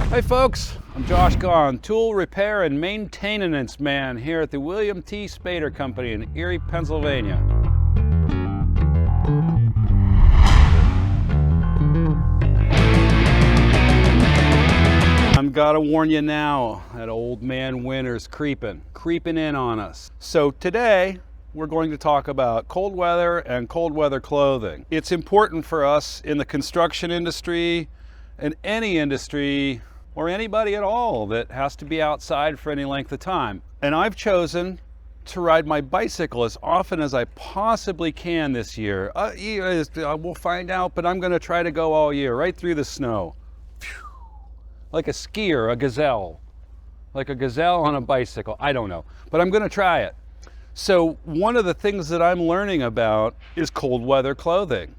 Hey folks, I'm Josh Gahn, tool repair and maintenance man here at the Wm.T.Spaeder Company in Erie, Pennsylvania. I've got to warn you now, that old man winter's creeping in on us. So today, we're going to talk about cold weather and cold weather clothing. It's important for us in the construction industry and any industry or anybody at all that has to be outside for any length of time. And I've chosen to ride my bicycle as often as I possibly can this year. We'll find out, but I'm going to try to go all year, right through the snow. Like a skier, a gazelle. Like a gazelle on a bicycle. I don't know, but I'm going to try it. So one of the things that I'm learning about is cold weather clothing.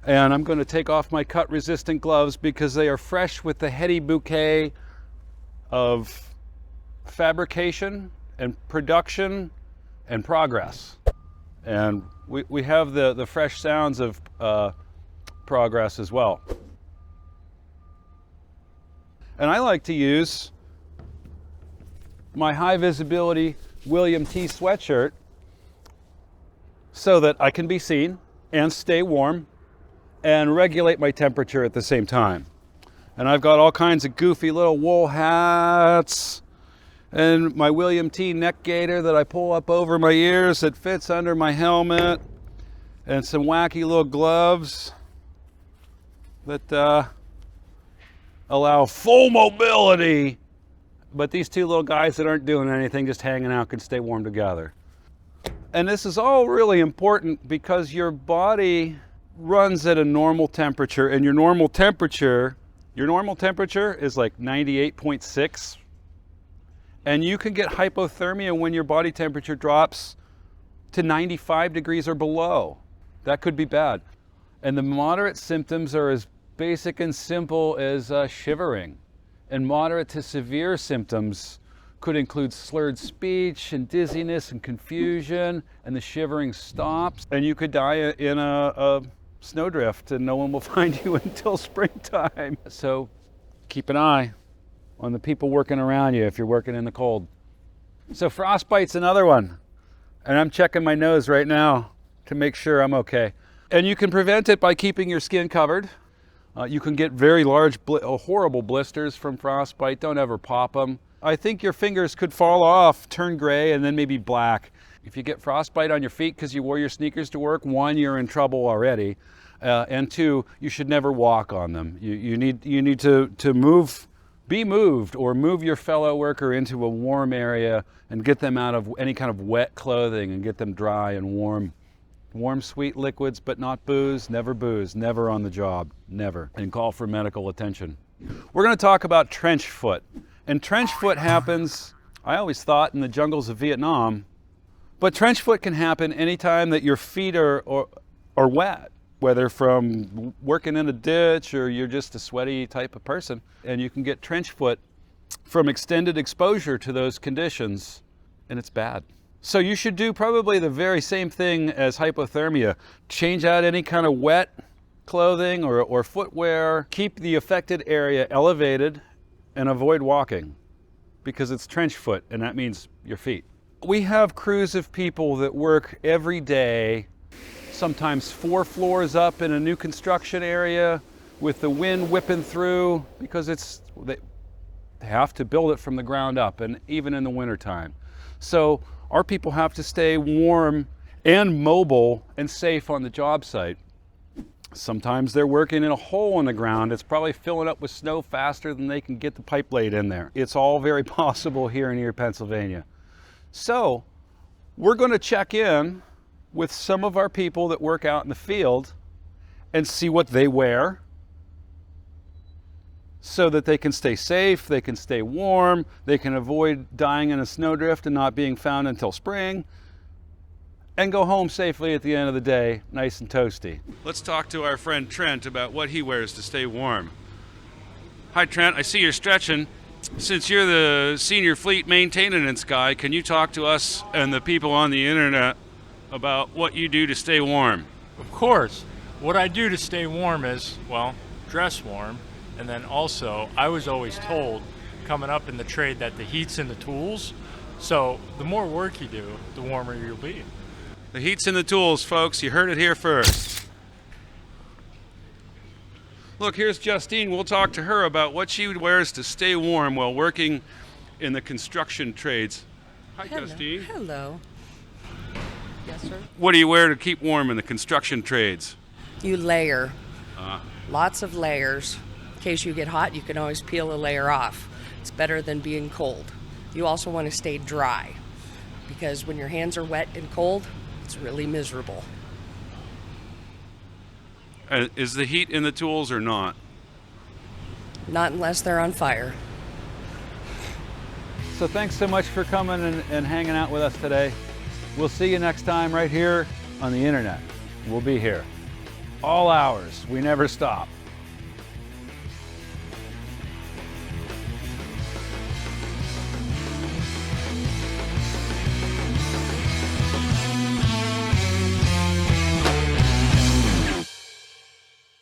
And I'm going to take off my cut resistant gloves because they are fresh with the heady bouquet of fabrication and production and progress. And we have the fresh sounds of progress as well. And I like to use my high visibility Wm.T. sweatshirt so that I can be seen and stay warm and regulate my temperature at the same time. And I've got all kinds of goofy little wool hats and my Wm.T. neck gaiter that I pull up over my ears that fits under my helmet, and some wacky little gloves that allow full mobility. But these two little guys that aren't doing anything, just hanging out, can stay warm together. And this is all really important because your body runs at a normal temperature, and your normal temperature is like 98.6. And you can get hypothermia when your body temperature drops to 95 degrees or below. That could be bad. And the moderate symptoms are as basic and simple as shivering. And moderate to severe symptoms could include slurred speech and dizziness and confusion, and the shivering stops. And you could die in a snowdrift and no one will find you until springtime. So keep an eye on the people working around you if you're working in the cold. So frostbite's another one. And I'm checking my nose right now to make sure I'm okay. And you can prevent it by keeping your skin covered. You can get very large, horrible blisters from frostbite. Don't ever pop them. I think your fingers could fall off, turn gray, and then maybe black. If you get frostbite on your feet because you wore your sneakers to work, one, you're in trouble already. And two, you should never walk on them. You need to be moved, or move your fellow worker into a warm area and get them out of any kind of wet clothing and get them dry and warm. Warm, sweet liquids, but not booze, never on the job, never. And call for medical attention. We're going to talk about trench foot. And trench foot happens, I always thought, in the jungles of Vietnam, but trench foot can happen anytime that your feet are wet, whether from working in a ditch or you're just a sweaty type of person. And you can get trench foot from extended exposure to those conditions, and it's bad. So you should do probably the very same thing as hypothermia. Change out any kind of wet clothing or footwear. Keep the affected area elevated and avoid walking because it's trench foot, and that means your feet. We have crews of people that work every day, sometimes 4 floors up in a new construction area with the wind whipping through because they have to build it from the ground up, and even in the wintertime. So our people have to stay warm and mobile and safe on the job site. Sometimes they're working in a hole in the ground. It's probably filling up with snow faster than they can get the pipe laid in there. It's all very possible here in Erie, Pennsylvania. So we're going to check in with some of our people that work out in the field and see what they wear so that they can stay safe, they can stay warm, they can avoid dying in a snowdrift and not being found until spring, and go home safely at the end of the day, nice and toasty. Let's talk to our friend Trent about what he wears to stay warm. Hi Trent, I see you're stretching. Since you're the senior fleet maintenance guy, can you talk to us and the people on the internet about what you do to stay warm? Of course. What I do to stay warm is, well, dress warm, And then also, I was always told coming up in the trade that the heat's in the tools. So the more work you do, the warmer you'll be. The heat's in the tools, folks. You heard it here first. Look, here's Justine. We'll talk to her about what she wears to stay warm while working in the construction trades. Hi, Hello. Justine. Hello. Yes, sir. What do you wear to keep warm in the construction trades? You layer. Lots of layers. In case you get hot, you can always peel a layer off. It's better than being cold. You also want to stay dry because when your hands are wet and cold, it's really miserable. Is the heat in the tools or not? Not unless they're on fire. So thanks so much for coming and hanging out with us today. We'll see you next time right here on the internet. We'll be here. All hours. We never stop.